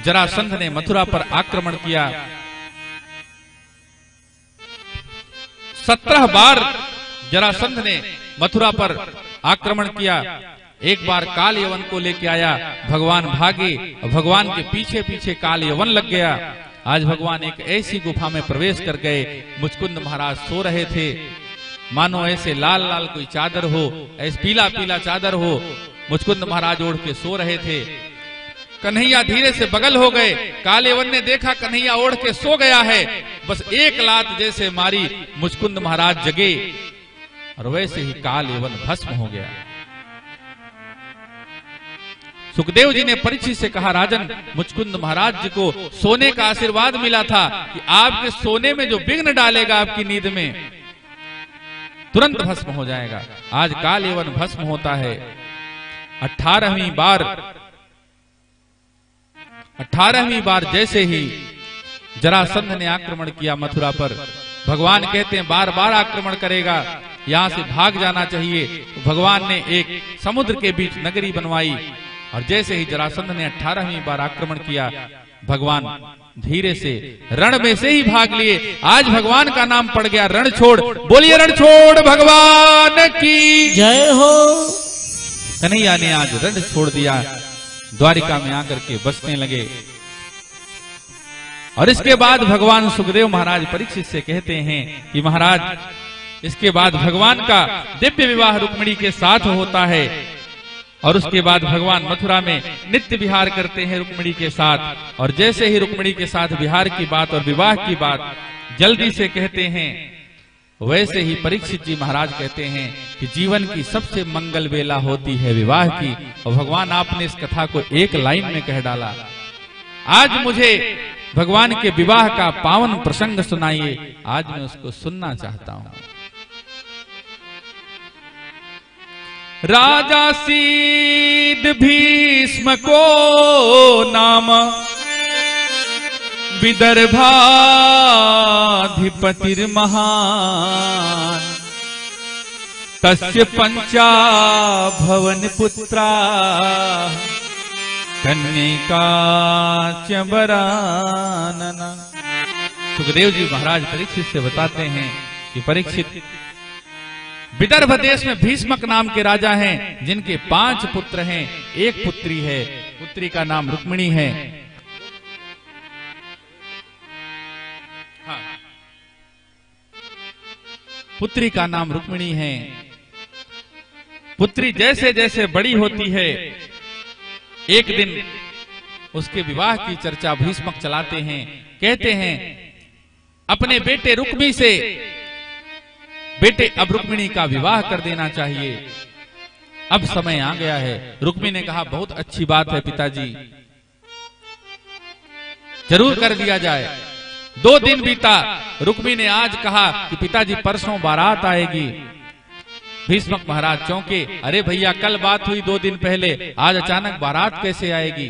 जरासंध ने मथुरा पर आक्रमण किया। 17 बार जरासंध ने मथुरा पर आक्रमण किया। एक बार काल यवन को लेके आया, भगवान भागे और भगवान के पीछे पीछे काल यवन लग गया। आज भगवान एक ऐसी गुफा में प्रवेश कर गए, मुचकुंद महाराज सो रहे थे, मानो ऐसे लाल लाल कोई चादर हो, ऐसे पीला पीला चादर हो, मुचकुंद महाराज ओढ़ के सो रहे थे। कन्हैया धीरे से बगल हो गए, कालेवन ने देखा कन्हैया ओढ़ के सो गया है, बस एक लात जैसे मारी, मुचकुंद महाराज जगे और वैसे ही कालेवन भस्म हो गया। सुखदेव जी ने परीक्षित से कहा, राजन, मुचकुंद महाराज जी को सोने का आशीर्वाद मिला था कि आपके सोने में जो विघ्न डालेगा आपकी नींद में तुरंत भस्म हो जाएगा। आज कालेवन भस्म होता है। 18वीं बार जैसे ही जरासंध ने आक्रमण किया मथुरा पर, भगवान कहते हैं बार बार आक्रमण करेगा, यहां से भाग जाना चाहिए। तो भगवान ने एक समुद्र के बीच नगरी बनवाई और जैसे ही जरासंध ने 18वीं बार आक्रमण किया, भगवान धीरे से रण में से ही भाग लिए। आज भगवान का नाम पड़ गया रणछोड़। बोलिए रणछोड़ भगवान की जय हो। कन्हैया ने आज रण छोड़ दिया, द्वारिका में आकर के बसने लगे। और इसके बाद भगवान सुखदेव महाराज परीक्षित से कहते हैं कि महाराज, इसके बाद भगवान का दिव्य विवाह रुक्मिणी के साथ होता है और उसके बाद भगवान मथुरा में नित्य विहार करते हैं रुक्मिणी के साथ। और जैसे ही रुक्मिणी के साथ विहार की बात और विवाह की बात जल्दी से कहते हैं, वैसे ही परीक्षित जी महाराज कहते हैं कि जीवन की सबसे मंगल वेला होती है विवाह की। और भगवान आपने इस कथा को एक लाइन में कह डाला। आज मुझे भगवान के विवाह का पावन प्रसंग सुनाइए, आज मैं उसको सुनना चाहता हूं। राजा सीद भीष्म को नाम, विदर्भाधिपतिर्महान्, तस्य पंचा भवन पुत्रा, कन्यका च वरानना। सुखदेव जी महाराज परीक्षित से बताते हैं कि परीक्षित, विदर्भ देश में भीष्मक नाम के राजा हैं, जिनके 5 पुत्र हैं, एक पुत्री है, पुत्री का नाम रुक्मिणी है। हाँ, पुत्री का नाम रुक्मिणी है। पुत्री जैसे जैसे बड़ी होती है, एक दिन उसके विवाह की चर्चा भीष्मक चलाते हैं। कहते हैं अपने बेटे रुक्मी से, बेटे अब रुक्मिणी का विवाह कर देना चाहिए, अब समय आ गया है। रुक्मी ने कहा, बहुत अच्छी बात है पिताजी, जरूर कर दिया जाए। 2 दिन बीता, रुक्मी ने आज कहा कि पिताजी परसों बारात आएगी। भीष्मक महाराज चौंके, अरे भैया कल बात हुई 2 दिन पहले, आज अचानक बारात कैसे आएगी?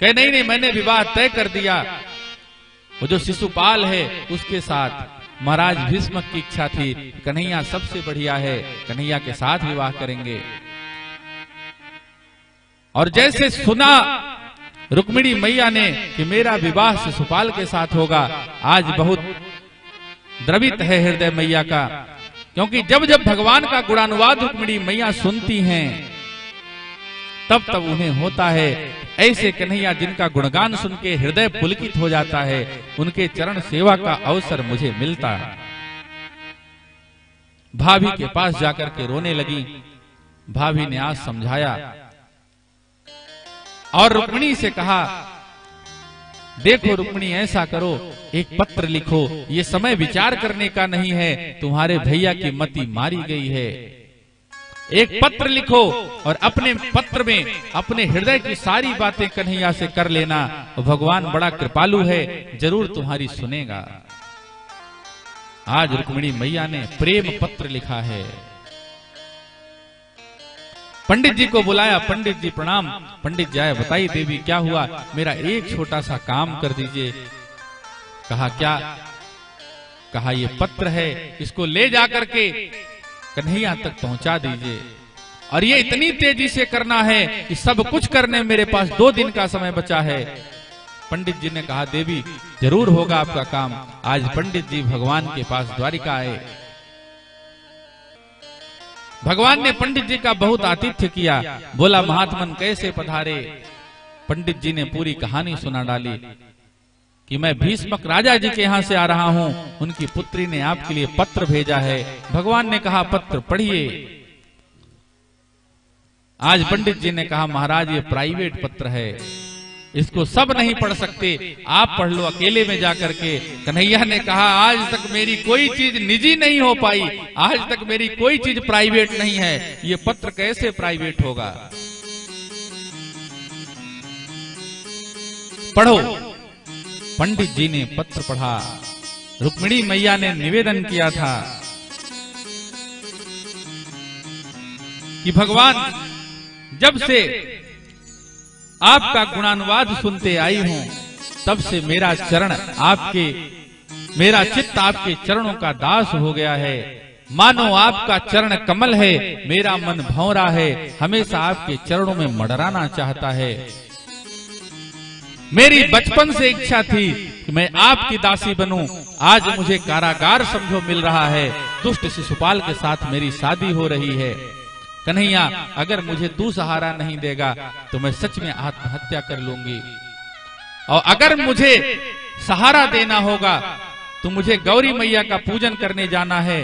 कहे नहीं, मैंने विवाह तय कर दिया, वो जो शिशुपाल है उसके साथ। महाराज भीष्मक की इच्छा थी, कन्हैया सबसे बढ़िया है, कन्हैया के साथ विवाह करेंगे। और जैसे सुना रुक्मिणी मैया ने कि मेरा विवाह शिशुपाल के साथ होगा, आज बहुत द्रवित है हृदय मैया का, क्योंकि जब जब भगवान का गुणानुवाद रुक्मिणी मैया सुनती हैं, तब तब उन्हें होता है ऐसे कन्हैया जिनका गुणगान सुन के हृदय पुलकित हो जाता है, उनके चरण सेवा का अवसर मुझे मिलता है। भाभी के पास जाकर के रोने लगी। भाभी ने आज समझाया और रुक्मिणी से कहा, देखो रुक्मिणी, ऐसा करो, एक पत्र लिखो, ये समय विचार करने का नहीं है, तुम्हारे भैया की मति मारी गई है। एक पत्र लिखो और अपने पत्र में अपने हृदय की सारी बातें कन्हैया से कर लेना, भगवान बड़ा कृपालु है, जरूर तुम्हारी सुनेगा। आज रुक्मिणी मैया ने प्रेम पत्र लिखा है। पंडित जी को बुलाया, पंडित जी प्रणाम। पंडित जी आए, बताइए देवी क्या हुआ? मेरा एक छोटा सा काम कर दीजिए। कहा क्या? कहा ये पत्र है, इसको ले जाकर के कन्हैया तक पहुंचा दीजिए, और ये इतनी तेजी से करना है कि सब कुछ करने मेरे पास 2 दिन का समय बचा है। पंडित जी ने कहा, देवी जरूर होगा आपका काम। आज पंडित जी भगवान के पास द्वारिका आए। भगवान ने पंडित जी का बहुत आतिथ्य किया। बोला, महात्मन कैसे पधारे। पंडित जी ने पूरी कहानी सुना डाली कि मैं भीष्मक राजा जी के यहाँ से आ रहा हूँ, उनकी पुत्री ने आपके लिए पत्र भेजा है। भगवान ने कहा, पत्र पढ़िए। आज पंडित जी ने कहा, महाराज ये प्राइवेट पत्र है, इसको सब नहीं पढ़ सकते, आप पढ़ लो अकेले में जाकर के। कन्हैया ने कहा, आज तक मेरी कोई चीज निजी नहीं हो पाई, आज तक मेरी कोई चीज प्राइवेट नहीं है, ये पत्र कैसे प्राइवेट होगा। पढ़ो। पंडित जी ने पत्र पढ़ा। रुक्मिणी मैया ने निवेदन किया था कि भगवान, जब से आपका गुणानुवाद सुनते आई हूं, तब से मेरा चित्त आपके चरणों का दास हो गया है। मानो आपका चरण कमल है, मेरा मन भंवरा है, हमेशा आपके चरणों में मडराना चाहता है। मेरी बचपन से इच्छा थी कि मैं आपकी दासी बनूं, आज मुझे कारागार समझो मिल रहा है। दुष्ट शिशुपाल के साथ मेरी शादी हो रही है। कन्हैया, अगर मुझे तू सहारा नहीं देगा तो मैं सच में आत्महत्या कर लूंगी, और अगर मुझे सहारा देना होगा तो मुझे गौरी मैया का पूजन करने जाना है।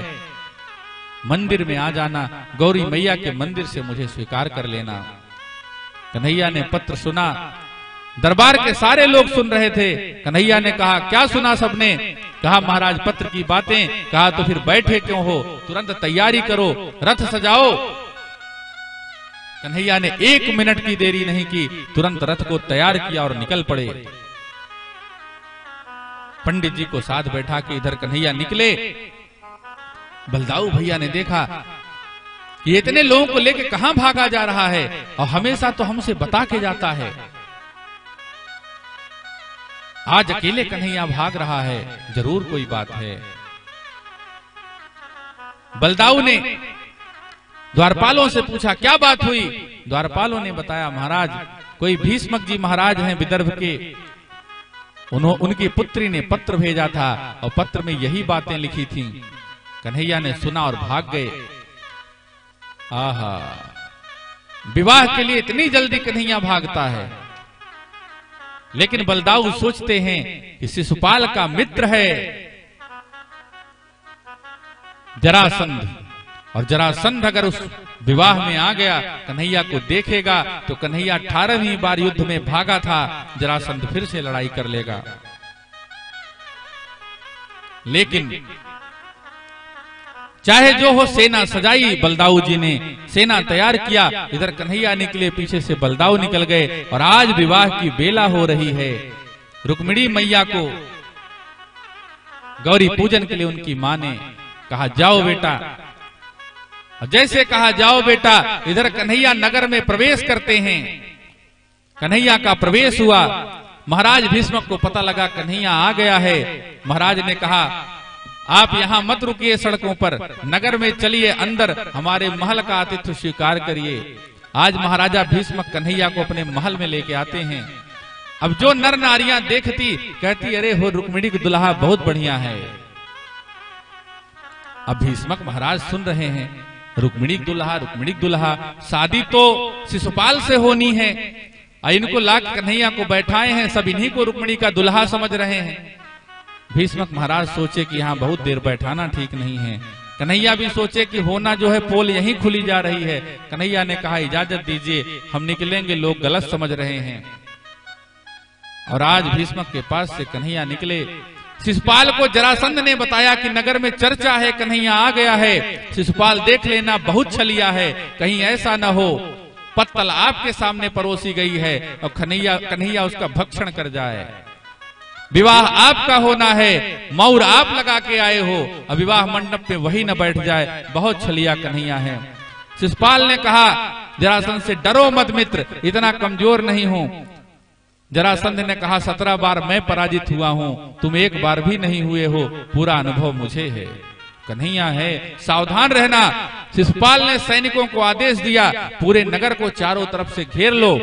मंदिर में आ जाना, गौरी मैया के मंदिर से मुझे स्वीकार कर लेना। कन्हैया ने पत्र सुना। दरबार के सारे लोग सुन रहे थे। कन्हैया ने कहा, क्या सुना सबने। कहा, महाराज पत्र की बातें। कहा, तो फिर बैठे क्यों हो, तुरंत तैयारी करो, रथ सजाओ। कन्हैया ने 1 मिनट की देरी नहीं की, तुरंत रथ को तैयार किया और निकल पड़े। पंडित जी को साथ बैठा के इधर कन्हैया निकले। बलदाऊ भैया ने देखा कि इतने लोगों को लेके कहां भागा जा रहा है, और हमेशा तो हमसे बता के जाता है, आज अकेले कन्हैया भाग रहा है, जरूर कोई बात है। बलदाऊ ने द्वारपालों से पूछा, क्या बात हुई। द्वारपालों ने बताया, महाराज कोई भीष्मक जी महाराज हैं विदर्भ के, उनकी पुत्री ने पत्र भेजा था और पत्र में यही बातें लिखी थीं। कन्हैया ने सुना और भाग गए। आहा, विवाह के लिए इतनी जल्दी कन्हैया भागता है। लेकिन बलदाऊ सोचते हैं कि शिशुपाल का मित्र है जरासंध, और जरासंध अगर उस विवाह में आ गया, कन्हैया को देखेगा तो कन्हैया 18वीं बार युद्ध में भागा था, जरासंध फिर से लड़ाई कर लेगा। लेकिन चाहे जो हो, सेना सजाई बलदाऊ जी ने, सेना तैयार किया। इधर कन्हैया निकले, पीछे से बलदाऊ निकल गए, और आज विवाह की बेला हो रही है। रुक्मिणी मैया को गौरी पूजन के लिए उनकी मां ने कहा, जाओ बेटा। जैसे कहा जाओ बेटा, इधर कन्हैया नगर में प्रवेश करते हैं। कन्हैया का प्रवेश हुआ। महाराज भीष्मक को पता लगा कन्हैया आ गया है। महाराज ने कहा, आप यहाँ मत रुकिए सड़कों पर, नगर में चलिए अंदर, हमारे महल का आतिथ्य स्वीकार करिए। आज महाराजा भीष्मक कन्हैया को अपने महल में लेके आते हैं। अब जो नर नारियां देखती, कहती, अरे हो रुक्मिणी की दुल्हा बहुत बढ़िया है। अब भीष्मक महाराज सुन रहे हैं, रुक्मिणी दुल्हा, शादी तो शिशुपाल से होनी है, इनको ला कन्हैया को बैठाए हैं, सब इन्हीं को रुक्मिणी का दुल्हा समझ रहे हैं। भीष्मक महाराज सोचे कि यहाँ बहुत देर बैठाना ठीक नहीं है। कन्हैया भी सोचे कि होना जो है पोल यहीं खुली जा रही है। कन्हैया ने कहा, इजाजत दीजिए, हम निकलेंगे, लोग गलत समझ रहे हैं। और आज भीष्मक के पास से कन्हैया निकले। शिशुपाल को जरासंध ने बताया कि नगर में चर्चा है, कन्हैया आ गया है, शिशुपाल देख लेना, बहुत छलिया है, कहीं ऐसा न हो पत्तल आपके सामने परोसी गई है और कन्हैया उसका भक्षण कर जाए। विवाह आपका होना है, मौर आप लगा के आए हो, अब विवाह मंडप पे वही न बैठ जाए, बहुत छलिया कन्हैया है। शिशुपाल ने कहा, जरासंध से डरो मत मित्र, इतना कमजोर नहीं हूं। जरासंध ने कहा, 17 बार मैं पराजित हुआ हूं, तुम एक बार भी नहीं हुए हो, पूरा अनुभव मुझे है। कन्हैया है, सावधान रहना। शिशुपाल ने सैनिकों को आदेश दिया, पूरे नगर को चारों तरफ से घेर लो।